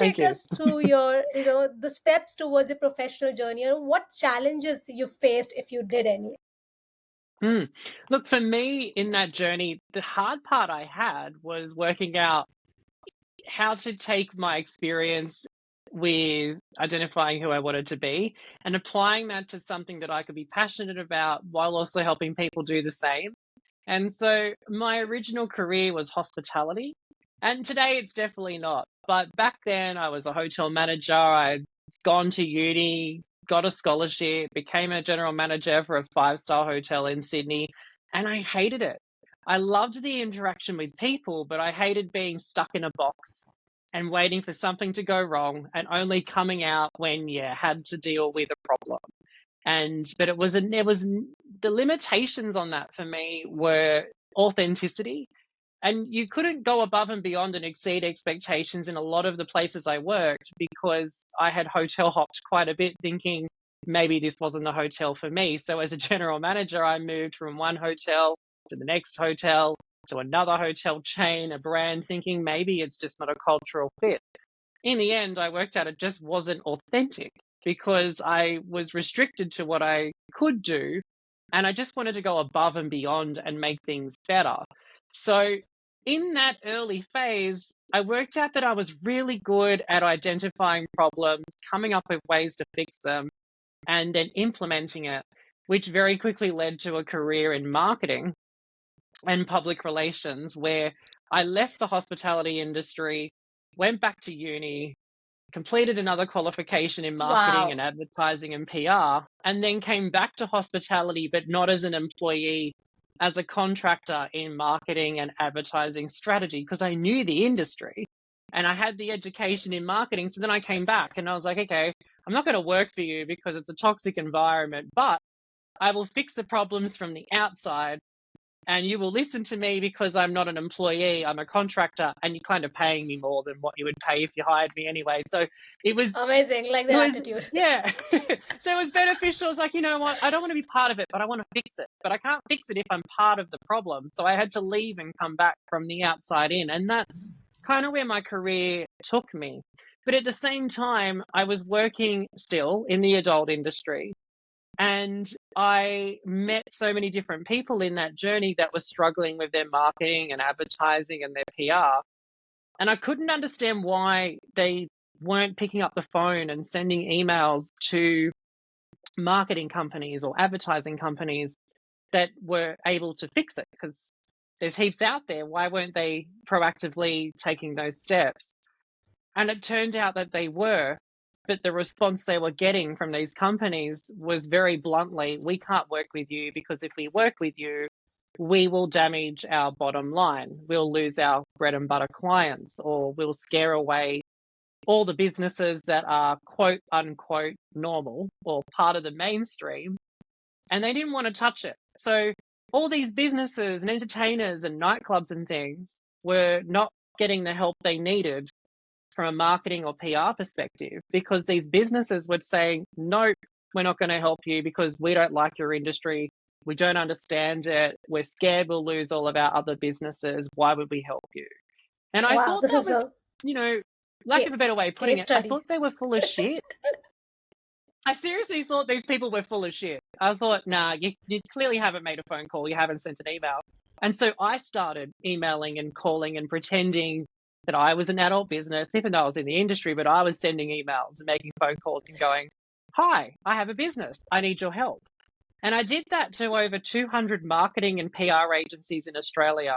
Thank take you. us through your, the steps towards your professional journey, what challenges you faced, if you did any? Mm. Look, for me in that journey, the hard part I had was working out how to take my experience with identifying who I wanted to be and applying that to something that I could be passionate about while also helping people do the same. And so my original career was hospitality, and today it's definitely not. But back then I was a hotel manager. I'd gone to uni, got a scholarship, became a general manager for a five-star hotel in Sydney, and I hated it. I loved the interaction with people, but I hated being stuck in a box and waiting for something to go wrong and only coming out when you had to deal with a problem. And but the limitations on that for me were authenticity, and you couldn't go above and beyond and exceed expectations in a lot of the places I worked because I had hotel hopped quite a bit thinking maybe this wasn't the hotel for me. So as a general manager, I moved from one hotel to the next hotel to another hotel chain, a brand, thinking maybe it's just not a cultural fit. In the end, I worked out it just wasn't authentic because I was restricted to what I could do, and I just wanted to go above and beyond and make things better. So, in that early phase, I worked out that I was really good at identifying problems, coming up with ways to fix them, and then implementing it, which very quickly led to a career in marketing and public relations where I left the hospitality industry, went back to uni, completed another qualification in marketing Wow. and advertising and PR, and then came back to hospitality, but not as an employee, as a contractor in marketing and advertising strategy, because I knew the industry and I had the education in marketing. So then I came back and I was like, okay, I'm not going to work for you because it's a toxic environment, but I will fix the problems from the outside, and you will listen to me because I'm not an employee, I'm a contractor, and you're kind of paying me more than what you would pay if you hired me anyway. So it was, Amazing, like it the was, attitude. yeah. So it was beneficial. I was like, you know what? I don't want to be part of it, but I want to fix it. But I can't fix it if I'm part of the problem. So I had to leave and come back from the outside in. And that's kind of where my career took me. But at the same time, I was working still in the adult industry. And I met so many different people in that journey that were struggling with their marketing and advertising and their PR. And I couldn't understand why they weren't picking up the phone and sending emails to marketing companies or advertising companies that were able to fix it, because there's heaps out there. Why weren't they proactively taking those steps? And it turned out that they were, but the response they were getting from these companies was very bluntly, we can't work with you because if we work with you, we will damage our bottom line. We'll lose our bread and butter clients, or we'll scare away all the businesses that are quote unquote normal or part of the mainstream. And they didn't want to touch it. So all these businesses and entertainers and nightclubs and things were not getting the help they needed from a marketing or PR perspective, because these businesses were saying, nope, we're not going to help you because we don't like your industry. We don't understand it. We're scared we'll lose all of our other businesses. Why would we help you? And I Wow, thought this that is was, a you know, lack of a better way of putting case it, I study. thought they were full of shit. I seriously thought these people were full of shit. I thought, nah, you clearly haven't made a phone call. You haven't sent an email. And so I started emailing and calling and pretending that I was an adult business, even though I was in the industry, but I was sending emails and making phone calls and going, hi, I have a business. I need your help. And I did that to over 200 marketing and PR agencies in Australia.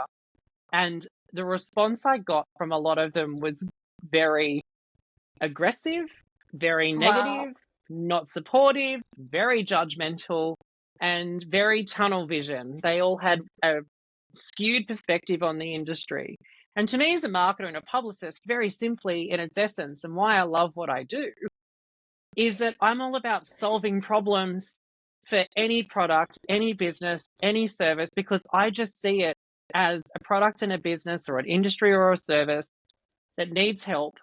And the response I got from a lot of them was very aggressive, very Wow. negative, not supportive, very judgmental, and very tunnel vision. They all had a skewed perspective on the industry. And to me, as a marketer and a publicist, very simply in its essence, and why I love what I do, is that I'm all about solving problems for any product, any business, any service, because I just see it as a product and a business or an industry or a service that needs help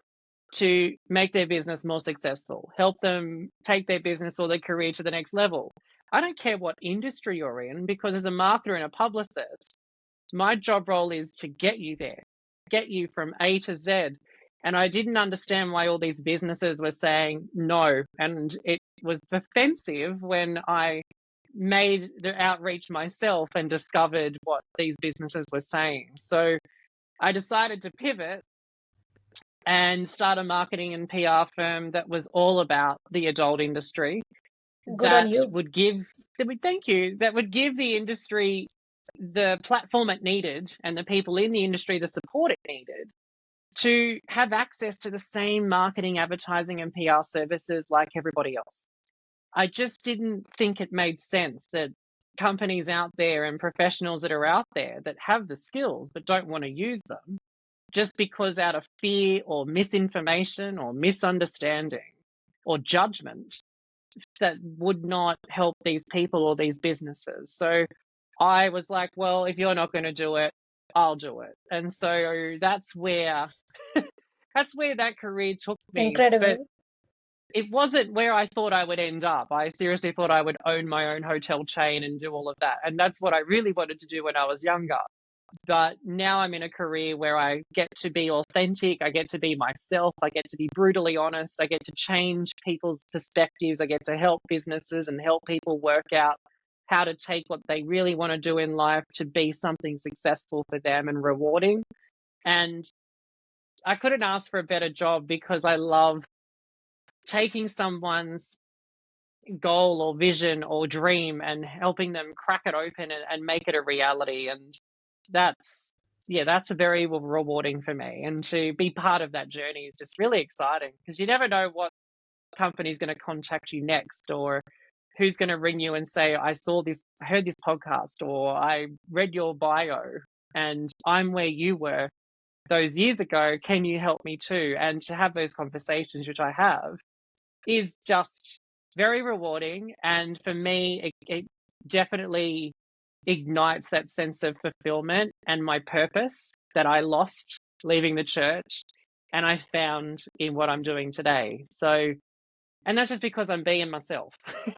to make their business more successful, help them take their business or their career to the next level. I don't care what industry you're in, because as a marketer and a publicist, my job role is to get you there, get you from A to Z. And I didn't understand why all these businesses were saying no. And it was offensive when I made the outreach myself and discovered what these businesses were saying. So I decided to pivot and start a marketing and PR firm that was all about the adult industry Good on that you. would give thank you, that would give the industry the platform it needed and the people in the industry the support it needed to have access to the same marketing, advertising, and PR services like everybody else. I just didn't think it made sense that companies out there and professionals that are out there that have the skills but don't want to use them just because out of fear or misinformation or misunderstanding or judgment that would not help these people or these businesses. So I was like, well, if you're not going to do it, I'll do it. And so that's where that career took me. But Incredible. it wasn't where I thought I would end up. I seriously thought I would own my own hotel chain and do all of that. And that's what I really wanted to do when I was younger. But now I'm in a career where I get to be authentic, I get to be myself, I get to be brutally honest, I get to change people's perspectives, I get to help businesses and help people work out how to take what they really want to do in life to be something successful for them and rewarding. And I couldn't ask for a better job because I love taking someone's goal or vision or dream and helping them crack it open and make it a reality. And that's, yeah, that's very rewarding for me. And to be part of that journey is just really exciting because you never know what company is going to contact you next or who's going to ring you and say, I saw this, I heard this podcast, or I read your bio and I'm where you were those years ago. Can you help me too? And to have those conversations, which I have, is just very rewarding. And for me, it definitely ignites that sense of fulfillment and my purpose that I lost leaving the church and I found in what I'm doing today. So, and that's just because I'm being myself.